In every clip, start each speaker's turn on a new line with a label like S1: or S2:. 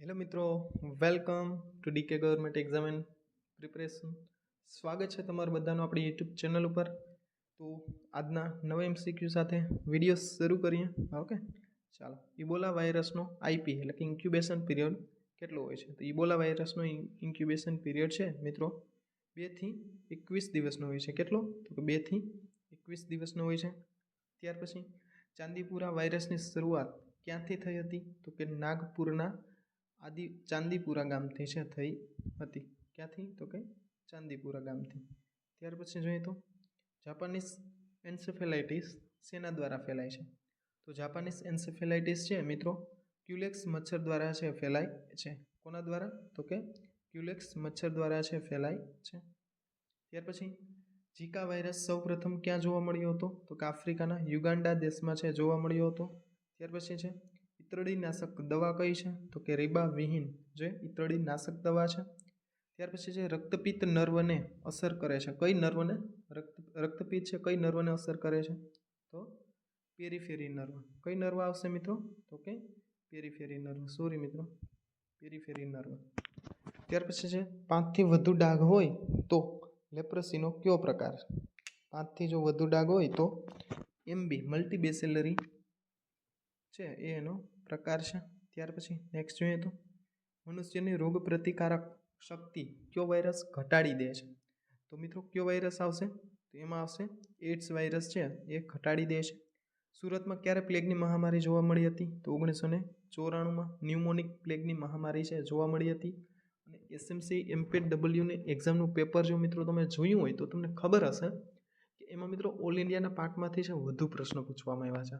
S1: Hello મિત્રો, welcome to DK government exam and preparation. સ્વાગત છે તમારું બધાનું આપણી યુટ્યુબ ચેનલ ઉપર. તો આજના નવા એમસીક્યુ સાથે વિડીયો શરૂ કરીએ. ઓકે, ચાલો. ઇબોલા વાયરસનો આઈપી એટલે કે ઇન્ક્યુબેશન પીરિયડ કેટલો હોય છે? તો ઇબોલા વાયરસનો ઇન્ક્યુબેશન પીરિયડ છે મિત્રો 2 થી 21 દિવસનો હોય છે. કેટલો? તો કે 2 થી 21 દિવસનો હોય છે. ત્યાર પછી ચાંદીપુરા વાયરસની શરૂઆત ક્યાંથી થઈ હતી? તો કે નાગપુરના ચાંદીપુરા ગામથી છે થઈ હતી. ક્યાંથી? તો કે ચાંદીપુરા ગામથી. ત્યાર પછી જોઈએ તો જાપાનીઝ એન્સેફેલાઇટિસ શેના દ્વારા ફેલાય છે? તો જાપાનીઝ એન્સેફેલાઇટિસ છે મિત્રો ક્યુલેક્સ મચ્છર દ્વારા છે ફેલાય છે. કોના દ્વારા? તો કે ક્યુલેક્સ મચ્છર દ્વારા છે ફેલાય છે. ત્યાર પછી ઝીકા વાયરસ સૌપ્રથમ ક્યાં જોવા મળ્યો હતો? તો કે આફ્રિકાના યુગાન્ડા દેશમાં છે જોવા મળ્યો હતો. ત્યાર પછી છે ઇતરડીનાશક દવા કઈ છે? તો કે રિબાવિહીન જે ઇતરડીનાશક દવા છે. ત્યાર પછી છે રક્તપિત્ત નર્વને અસર કરે છે. કઈ નર્વને? રક્તપિત્ત છે કઈ નર્વને અસર કરે છે? તો પેરીફેરી નર્વ. કઈ નર્વ આવશે મિત્રો? તો કે પેરીફેરી નર્વ. સોરી મિત્રો, પેરીફેરી નર્વ. ત્યાર પછી છે 5 થી વધુ ડાઘ હોય તો લેપ્રસીનો કયો પ્રકાર? 5 થી જો વધુ ડાઘ હોય તો એમબી મલ્ટીબેસેલરી છે એ એનો પ્રકાર છે. ત્યાર પછી નેક્સ્ટ જોઈએ તો મનુષ્યની રોગ પ્રતિકારક શક્તિ કયો વાયરસ ઘટાડી દે છે? તો મિત્રો કયો વાયરસ આવશે? તો એમાં આવશે એડ્સ વાયરસ છે એ ઘટાડી દે છે. સુરતમાં ક્યારે પ્લેગની મહામારી જોવા મળી હતી? તો 1994માં ન્યુમોનિક પ્લેગની મહામારી છે જોવા મળી હતી. અને એસએમસી એમપીડબલ્યુની એક્ઝામનું પેપર જો મિત્રો તમે જોયું હોય તો તમને ખબર હશે કે એમાં મિત્રો ઓલ ઇન્ડિયાના પાર્ટમાંથી છે વધુ પ્રશ્નો પૂછવામાં આવ્યા છે.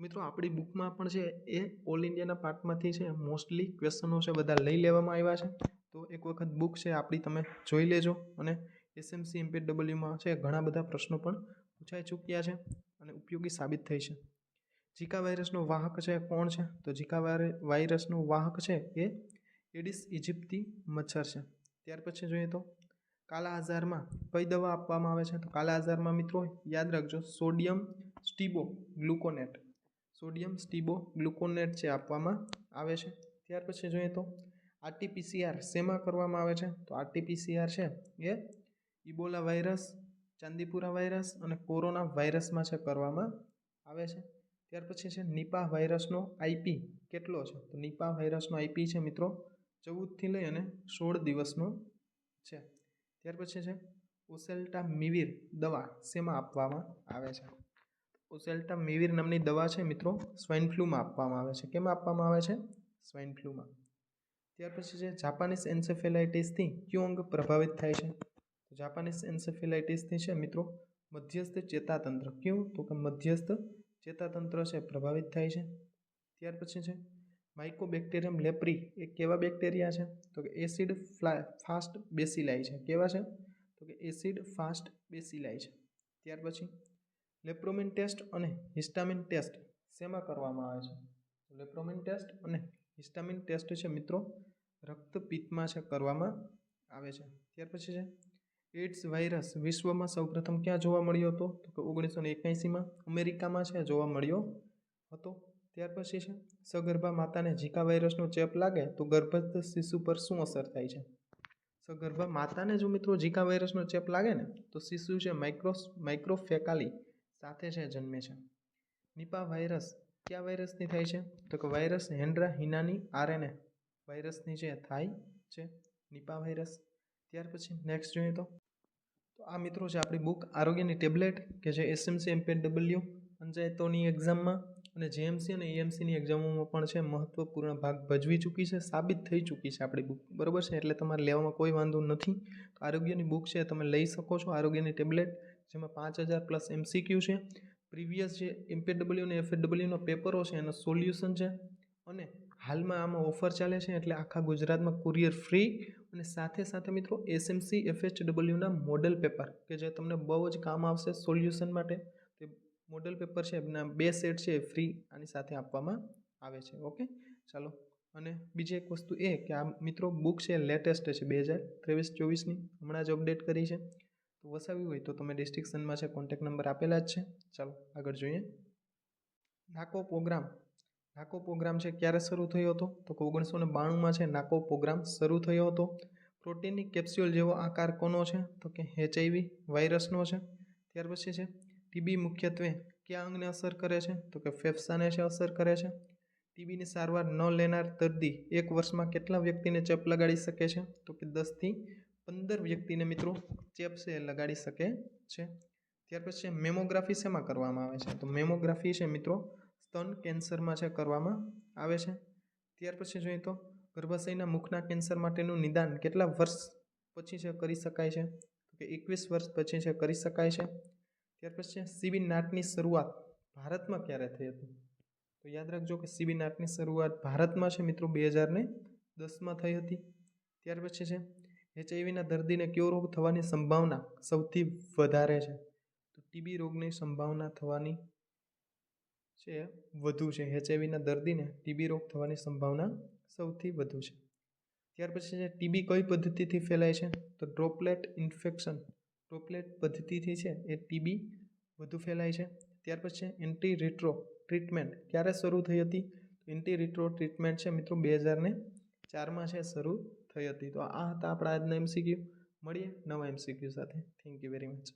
S1: મિત્રો આપણી બુકમાં પણ છે એ ઓલ ઇન્ડિયાના પાર્ટમાંથી છે મોસ્ટલી ક્વેશ્ચનો છે બધા લઈ લેવામાં આવ્યા છે. તો એક વખત બુક છે આપણી તમે જોઈ લેજો. અને એસએમસી એમપીડબલ્યુમાં છે ઘણા બધા પ્રશ્નો પણ પૂછાઈ ચૂક્યા છે અને ઉપયોગી સાબિત થઈ છે. ઝીકા વાયરસનો વાહક છે કોણ છે? તો ઝીકા વાયરસનો વાહક છે એ એડિસ ઇજિપ્તી મચ્છર છે. ત્યાર પછી જોઈએ તો કાલા આઝારમાં કઈ દવા આપવામાં આવે છે? તો કાલા આઝારમાં મિત્રો યાદ રાખજો સોડિયમ સ્ટીબો ગ્લુકોનેટ. સોડિયમ સ્ટીબો ગ્લુકોનેટ છે આપવામાં આવે છે. ત્યાર પછી જોઈએ તો આરટીપીસીઆર શેમાં કરવામાં આવે છે? તો આરટીપીસીઆર છે એ ઇબોલા વાયરસ, ચાંદીપુરા વાયરસ અને કોરોના વાયરસમાં છે કરવામાં આવે છે. ત્યાર પછી છે નિપાહ વાયરસનો આઈપી કેટલો છે? તો નિપાહ વાયરસનો આઈપી છે મિત્રો 14 થી લઈ અને 16 દિવસનો છે. ત્યાર પછી છે ઓસેલ્ટામિવિર દવા શેમાં આપવામાં આવે છે? ઓસેલ્ટામિવિર નામની દવા છે મિત્રો સ્વાઇન ફ્લૂમાં આપવામાં આવે છે. કેમાં આપવામાં આવે છે? સ્વાઇન ફ્લૂમાં. ત્યાર પછી છે જાપાનીઝ એન્સેફેલાઇટિસથી કયું અંગ પ્રભાવિત થાય છે? તો જાપાનીઝ એન્સેફેલાઇટિસથી છે મિત્રો મધ્યસ્થ ચેતાતંત્ર. કયું? તો કે મધ્યસ્થ ચેતાતંત્ર છે પ્રભાવિત થાય છે. ત્યાર પછી છે માઇકોબેક્ટેરિયમ લેપ્રી એ કેવા બેક્ટેરિયા છે? તો કે એસિડ ફાસ્ટ બેસિલાઈ છે. કેવા છે? તો કે એસિડ ફાસ્ટ બેસિલાઈ છે. ત્યાર પછી લેપ્રોમિન ટેસ્ટ અને હિસ્ટામિન ટેસ્ટ શેમાં કરવામાં આવે છે? લેપ્રોમિન ટેસ્ટ અને હિસ્ટામિન ટેસ્ટ છે મિત્રો રક્તપિત્તમાં છે કરવામાં આવે છે. ત્યાર પછી છે એડ્સ વાયરસ વિશ્વમાં સૌપ્રથમ ક્યાં જોવા મળ્યો હતો? તો કે 1981માં અમેરિકામાં છે જોવા મળ્યો હતો. ત્યાર પછી છે સગર્ભા માતાને ઝીકા વાયરસનો ચેપ લાગે તો ગર્ભસ્થ શિશુ પર શું અસર થાય છે? સગર્ભા માતાને જો મિત્રો ઝીકા વાયરસનો ચેપ લાગે ને તો શિશુ છે માઇક્રોફેકાલી સાથે છે જન્મે છે. નિપાહ વાયરસ કયા વાયરસની થાય છે? તો કે વાયરસ હેન્ડ્રા હિનાની આરએનએ વાયરસની જે થાય છે નિપાહ વાયરસ. ત્યાર પછી નેક્સ્ટ જોઈએ તો આ મિત્રો છે આપણી બુક આરોગ્યની ટેબ્લેટ કે જે એસએમસી એમપીડબલ્યુ પંચાયતોની એક્ઝામમાં અને જેએમસી અને એએમસીની એક્ઝામોમાં પણ છે મહત્વપૂર્ણ ભાગ ભજવી ચૂકી છે, સાબિત થઈ ચૂકી છે આપણી બુક. બરાબર છે, એટલે તમારે લેવામાં કોઈ વાંધો નથી. આરોગ્યની બુક છે તમે લઈ શકો છો. આરોગ્યની ટેબ્લેટ જેમાં 5000+ એમસીક્યુ છે. પ્રીવિયસ જે એમપીડબલ્યુ અને એફએડબલ્યુના પેપરો છે એનું સોલ્યુશન છે. અને હાલમાં આમાં ઓફર ચાલે છે એટલે આખા ગુજરાતમાં કુરિયર ફ્રી. અને સાથે સાથે મિત્રો એસએમસી એફએચડબલ્યુના મોડલ પેપર કે જે તમને બહુ જ કામ આવશે સોલ્યુશન માટે. તે મોડલ પેપર છે એના 2 સેટ છે ફ્રી આની સાથે આપવામાં આવે છે. ઓકે, ચાલો. અને બીજી એક વસ્તુ એ કે આ મિત્રો બુક છે લેટેસ્ટ છે 2023-24ની હમણાં જ અપડેટ કરી છે. તો વસાવી હોય તો તમે ડિસ્ક્રિપ્શનમાં છે કોન્ટેક્ટ નંબર આપેલા જ છે. ચાલો આગળ જોઈએ. નાકો પ્રોગ્રામ નાકો પ્રોગ્રામ છે ક્યારે શરૂ થયો હતો? તો કે 1992માં છે નાકો પ્રોગ્રામ શરૂ થયો હતો. પ્રોટીનની કેપ્સ્યુલ જેવો આકાર કોનો છે? તો કે HIV વાયરસનો છે. ત્યાર પછી છે ટીબી મુખ્યત્વે કયા અંગને અસર કરે છે? તો કે ફેફસાને છે અસર કરે છે. ટીબીની સારવાર ન લેનાર દર્દી 1 વર્ષમાં કેટલા વ્યક્તિને ચેપ લગાડી શકે છે? તો કે 10થી 15 વ્યક્તિને મિત્રો ચેપ છે લગાડી શકે છે. ત્યાર પછી મેમોગ્રાફી શેમાં કરવામાં આવે છે? તો મેમોગ્રાફી છે મિત્રો સ્તન કેન્સરમાં છે કરવામાં આવે છે. ત્યાર પછી જોઈએ તો ગર્ભાશયના મુખના કેન્સર માટેનું નિદાન કેટલા વર્ષ પછી છે કરી શકાય છે? તો કે 21 વર્ષ પછી છે કરી શકાય છે. ત્યાર પછી સીબી નાટની શરૂઆત ભારતમાં ક્યારે થઈ હતી? તો યાદ રાખજો કે સીબી નાટની શરૂઆત ભારતમાં છે મિત્રો 2010માં થઈ હતી. ત્યાર પછી છે એચઆઈવીના દર્દીને કયો રોગ થવાની સંભાવના સૌથી વધારે છે? તો ટીબી રોગની સંભાવના થવાની છે વધુ છે. એચઆઈવીના દર્દીને ટીબી રોગ થવાની સંભાવના સૌથી વધુ છે. ત્યાર પછી છે ટીબી કઈ પદ્ધતિથી ફેલાય છે? તો ડ્રોપલેટ ઇન્ફેક્શન ડ્રોપલેટ પદ્ધતિથી છે એ ટીબી વધુ ફેલાય છે. ત્યાર પછી એન્ટી રેટ્રો ટ્રીટમેન્ટ ક્યારે શરૂ થઈ હતી? તો એન્ટી રેટ્રો ટ્રીટમેન્ટ છે મિત્રો 2004માં છે શરૂ થઈ હતી. તો આ હતા આપણા આજના MCQ. મળીએ નવા MCQ સાથે. Thank you very much.